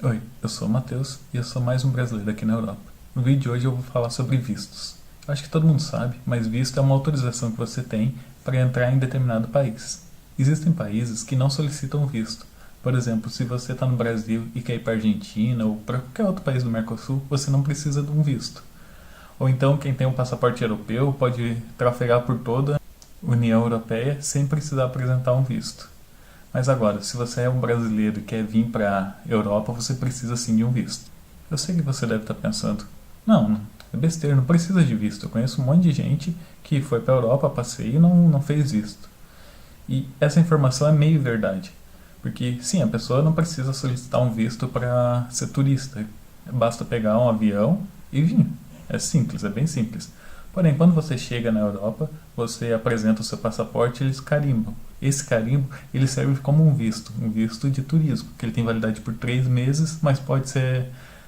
Oi, eu sou o Matheus e eu sou mais um brasileiro aqui na Europa. No vídeo de hoje eu vou falar sobre vistos. Eu acho que todo mundo sabe, mas visto é uma autorização que você tem para entrar em determinado país. Existem países que não solicitam visto. Por exemplo, se você está no Brasil e quer ir para a Argentina ou para qualquer outro país do Mercosul, você não precisa de um visto. Ou então quem tem um passaporte europeu pode trafegar por toda a União Europeia sem precisar apresentar um visto. Mas agora, se você é um brasileiro e quer vir para a Europa, você precisa sim de um visto. Eu sei que você deve estar pensando, não, é besteira, não precisa de visto. Eu conheço um monte de gente que foi para a Europa, passeio e não fez visto. E essa informação é meio verdade. Porque, sim, a pessoa não precisa solicitar um visto para ser turista. Basta pegar um avião e vir. É simples, é bem simples. Porém, quando você chega na Europa, você apresenta o seu passaporte e eles carimbam. Esse carimbo ele serve como um visto de turismo, que ele tem validade por 3 meses, mas pode ser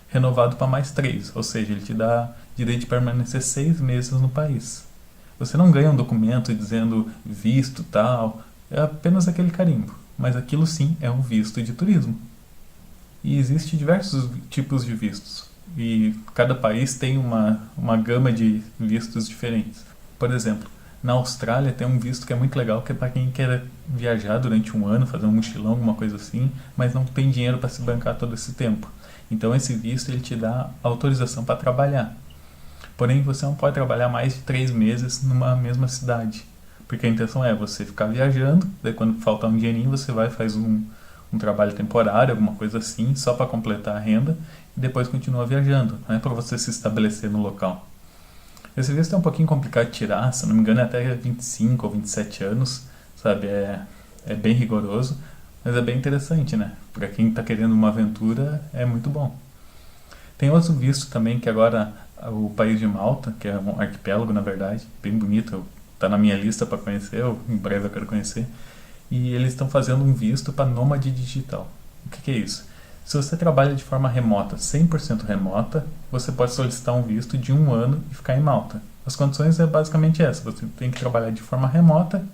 renovado para mais 3, ou seja, ele te dá direito de permanecer 6 meses no país. Você não ganha um documento dizendo visto tal, é apenas aquele carimbo, mas aquilo sim é um visto de turismo. E existe diversos tipos de vistos. E cada país tem uma gama de vistos diferentes. Por exemplo, na Austrália tem um visto que é muito legal, que é para quem quer viajar durante um ano, fazer um mochilão, alguma coisa assim, mas não tem dinheiro para se bancar todo esse tempo. Então esse visto ele te dá autorização para trabalhar. Porém, você não pode trabalhar mais de 3 meses numa mesma cidade. Porque a intenção é você ficar viajando, daí quando faltar um dinheirinho você vai e faz um trabalho temporário, alguma coisa assim, só para completar a renda, e depois continua viajando, não é para você se estabelecer no local. Esse visto é um pouquinho complicado de tirar, se não me engano é até 25 ou 27 anos, sabe, é bem rigoroso, mas é bem interessante, né? Para quem está querendo uma aventura, é muito bom. Tem outro visto também que agora o país de Malta, que é um arquipélago na verdade, bem bonito, está na minha lista para conhecer, em breve eu quero conhecer, e eles estão fazendo um visto para nômade digital. O que é isso? Se você trabalha de forma remota, 100% remota, você pode solicitar um visto de um ano e ficar em Malta. As condições é basicamente essa, você tem que trabalhar de forma remota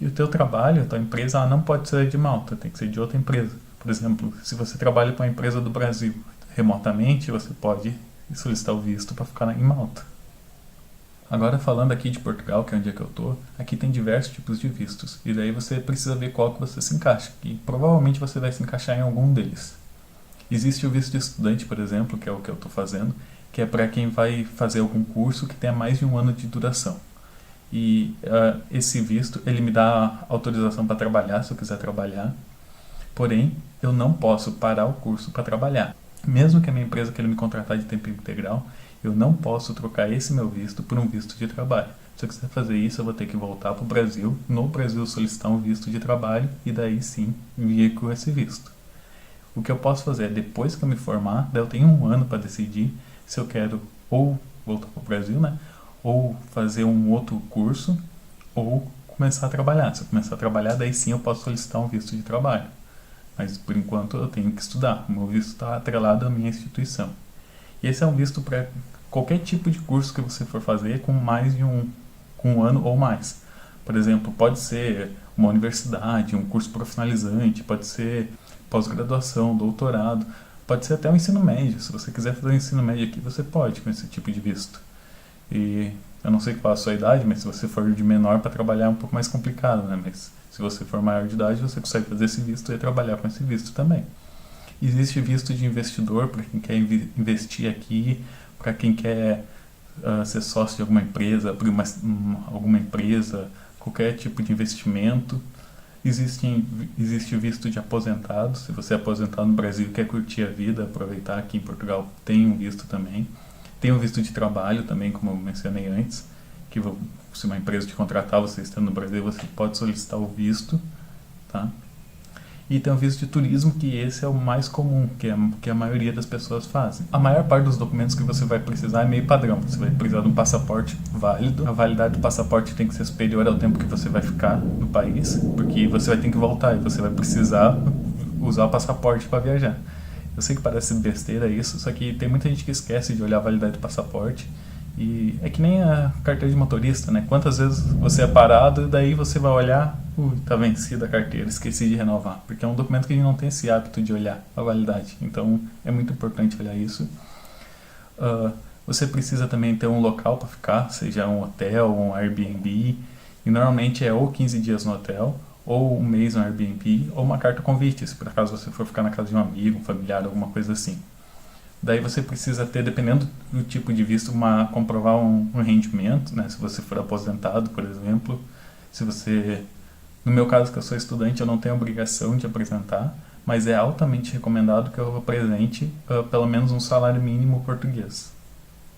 e o teu trabalho, a tua empresa, ela não pode ser de Malta, tem que ser de outra empresa. Por exemplo, se você trabalha para uma empresa do Brasil remotamente, você pode solicitar o visto para ficar em Malta. Agora falando aqui de Portugal, que é onde é que eu tô, aqui tem diversos tipos de vistos, e daí você precisa ver qual que você se encaixa, e provavelmente você vai se encaixar em algum deles. Existe o visto de estudante, por exemplo, que é o que eu estou fazendo, que é para quem vai fazer algum curso que tenha mais de um ano de duração. E esse visto, ele me dá autorização para trabalhar, se eu quiser trabalhar, porém, eu não posso parar o curso para trabalhar. Mesmo que a minha empresa queira me contratar de tempo integral, eu não posso trocar esse meu visto por um visto de trabalho. Se eu quiser fazer isso, eu vou ter que voltar para o Brasil, no Brasil solicitar um visto de trabalho e daí sim vir com esse visto. O que eu posso fazer é, depois que eu me formar, daí eu tenho um ano para decidir se eu quero ou voltar para o Brasil, né, ou fazer um outro curso, ou começar a trabalhar. Se eu começar a trabalhar, daí sim eu posso solicitar um visto de trabalho. Mas por enquanto eu tenho que estudar. O meu visto está atrelado à minha instituição. E esse é um visto para qualquer tipo de curso que você for fazer com mais de com um ano ou mais. Por exemplo, pode ser uma universidade, um curso profissionalizante, pode ser pós-graduação, doutorado, pode ser até um ensino médio. Se você quiser fazer um ensino médio aqui, você pode com esse tipo de visto. E eu não sei qual é a sua idade, mas se você for de menor para trabalhar é um pouco mais complicado, né? Mas se você for maior de idade, você consegue fazer esse visto e trabalhar com esse visto também. Existe visto de investidor para quem quer investir aqui, para quem quer ser sócio de alguma empresa, abrir alguma empresa, qualquer tipo de investimento. Existe visto de aposentado, se você é aposentado no Brasil e quer curtir a vida, aproveitar aqui em Portugal, tem um visto também. Tem o visto de trabalho também, como eu mencionei antes, que se uma empresa te contratar, você estando no Brasil, você pode solicitar o visto, tá? E tem o visto de turismo, que esse é o mais comum, que a maioria das pessoas fazem. A maior parte dos documentos que você vai precisar é meio padrão. Você vai precisar de um passaporte válido. A validade do passaporte tem que ser superior ao tempo que você vai ficar no país, porque você vai ter que voltar e você vai precisar usar o passaporte para viajar. Eu sei que parece besteira isso, só que tem muita gente que esquece de olhar a validade do passaporte. E é que nem a carteira de motorista, né? Quantas vezes você é parado e daí você vai olhar, Tá vencida a carteira, esqueci de renovar. Porque é um documento que a gente não tem esse hábito de olhar a validade. Então é muito importante olhar isso. Você precisa também ter um local para ficar, seja um hotel ou um Airbnb. E normalmente é ou 15 dias no hotel, ou um mês no Airbnb, ou uma carta convite, se por acaso você for ficar na casa de um amigo, um familiar, alguma coisa assim. Daí você precisa ter, dependendo do tipo de visto, comprovar um rendimento, né? Se você for aposentado, por exemplo. Se você, no meu caso, que eu sou estudante, eu não tenho obrigação de apresentar, mas é altamente recomendado que eu apresente pelo menos um salário mínimo português.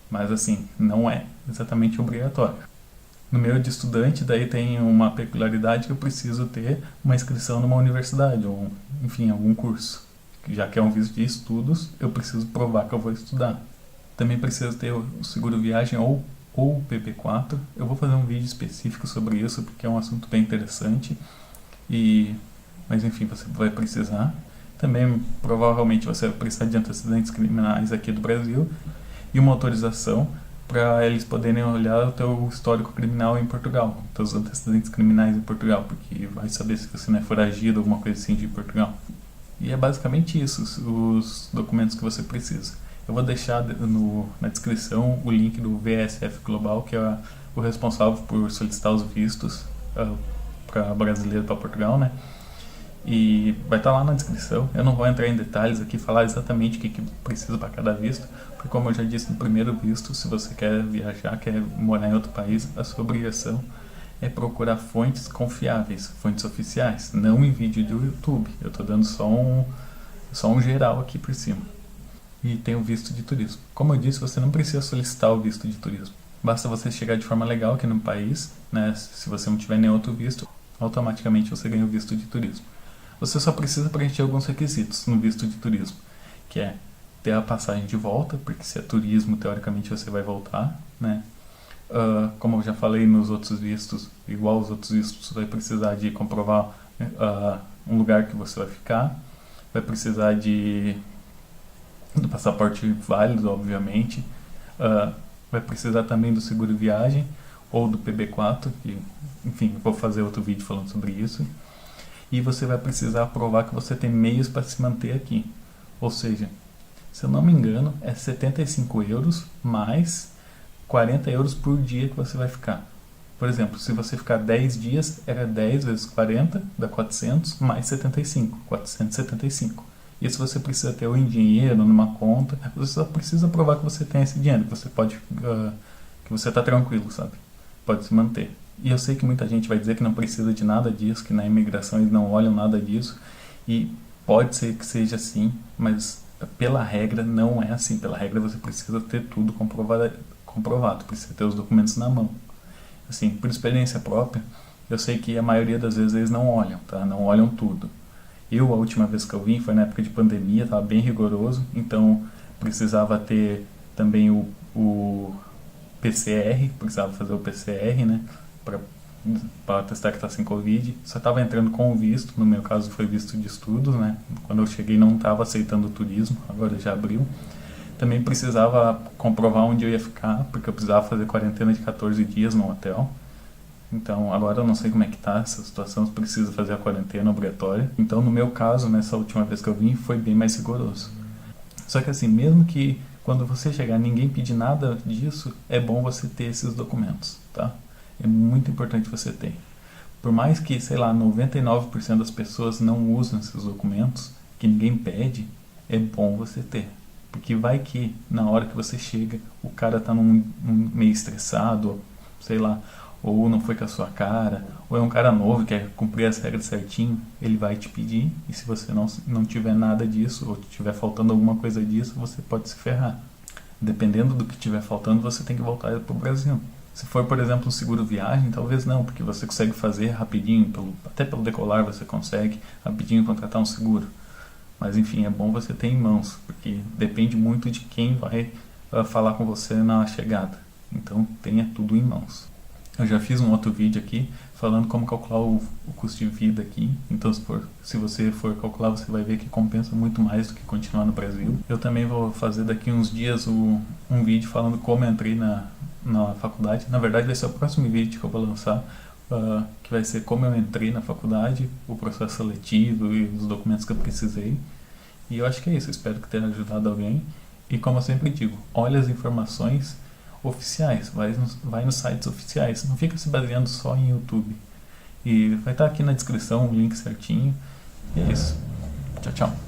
Mas assim, não é exatamente obrigatório. No meu de estudante, daí tem uma peculiaridade que eu preciso ter uma inscrição numa universidade, ou enfim, algum curso. Já que é um visto de estudos, eu preciso provar que eu vou estudar. Também preciso ter o seguro viagem ou o PP4. Eu vou fazer um vídeo específico sobre isso, porque é um assunto bem interessante. Mas enfim, você vai precisar. Também provavelmente você vai precisar de antecedentes criminais aqui do Brasil e uma autorização para eles poderem olhar o teu histórico criminal em Portugal, teus antecedentes criminais em Portugal, porque vai saber se você não é foragido, alguma coisa assim de Portugal. E é basicamente isso, os documentos que você precisa. Eu vou deixar na descrição o link do VSF Global, que é o responsável por solicitar os vistos para brasileiro para Portugal, né? E vai estar lá na descrição. Eu não vou entrar em detalhes aqui, falar exatamente o que precisa para cada visto, porque como eu já disse no primeiro visto, se você quer viajar, quer morar em outro país, a sua obrigação é procurar fontes confiáveis, fontes oficiais, não em vídeo do YouTube. Eu estou dando só um geral aqui por cima. E tem o visto de turismo. Como eu disse, você não precisa solicitar o visto de turismo. Basta você chegar de forma legal aqui no país, né? Se você não tiver nenhum outro visto, automaticamente você ganha o visto de turismo. Você só precisa preencher alguns requisitos no visto de turismo, que é ter a passagem de volta, porque se é turismo, teoricamente você vai voltar, né? Como eu já falei nos outros vistos, igual os outros vistos, vai precisar de comprovar um lugar que você vai ficar, vai precisar do passaporte válido, obviamente, vai precisar também do seguro viagem ou do PB4, que, enfim, vou fazer outro vídeo falando sobre isso. E você vai precisar provar que você tem meios para se manter aqui. Ou seja, se eu não me engano, é 75 euros mais 40 euros por dia que você vai ficar. Por exemplo, se você ficar 10 dias, era 10 vezes 40, dá 400, mais 75, 475. Isso você precisa ter ou em dinheiro, numa conta. Você só precisa provar que você tem esse dinheiro, que você pode, que você está tranquilo, sabe? Pode se manter. E eu sei que muita gente vai dizer que não precisa de nada disso, que na imigração eles não olham nada disso. E pode ser que seja assim, mas pela regra não é assim. Pela regra você precisa ter tudo comprovado, precisa ter os documentos na mão. Assim, por experiência própria, eu sei que a maioria das vezes eles não olham, tá? Não olham tudo. A última vez que eu vim foi na época de pandemia, estava bem rigoroso, então precisava ter também o PCR, precisava fazer o PCR, né? Para testar que está sem Covid. Só estava entrando com o visto, no meu caso foi visto de estudos, né? Quando eu cheguei não estava aceitando o turismo, agora já abriu. Também precisava comprovar onde eu ia ficar, porque eu precisava fazer quarentena de 14 dias no hotel. Então, agora eu não sei como é que tá essa situação, se precisa fazer a quarentena obrigatória. Então, no meu caso, nessa última vez que eu vim, foi bem mais rigoroso. Só que assim, mesmo que quando você chegar ninguém pedir nada disso, é bom você ter esses documentos, tá? É muito importante você ter. Por mais que, sei lá, 99% das pessoas não usam esses documentos, que ninguém pede, é bom você ter. Porque vai que, na hora que você chega, o cara tá meio estressado, sei lá, ou não foi com a sua cara, ou é um cara novo que quer cumprir as regras certinho, ele vai te pedir, e se você não tiver nada disso, ou tiver faltando alguma coisa disso, você pode se ferrar. Dependendo do que tiver faltando, você tem que voltar para o Brasil. Se for, por exemplo, um seguro viagem, talvez não, porque você consegue fazer rapidinho, até pelo decolar você consegue rapidinho contratar um seguro. Mas enfim, é bom você ter em mãos, porque depende muito de quem vai falar com você na chegada. Então tenha tudo em mãos. Eu já fiz um outro vídeo aqui falando como calcular o custo de vida aqui. Então se você for calcular, você vai ver que compensa muito mais do que continuar no Brasil. Eu também vou fazer daqui uns dias um vídeo falando como eu entrei na faculdade. Na verdade vai ser o próximo vídeo que eu vou lançar, que vai ser como eu entrei na faculdade, o processo seletivo e os documentos que eu precisei. E eu acho que é isso, eu espero que tenha ajudado alguém. E como eu sempre digo, olhe as informações oficiais, vai nos sites oficiais, não fica se baseando só em YouTube. E vai estar aqui na descrição o link certinho. E é isso. Tchau, tchau.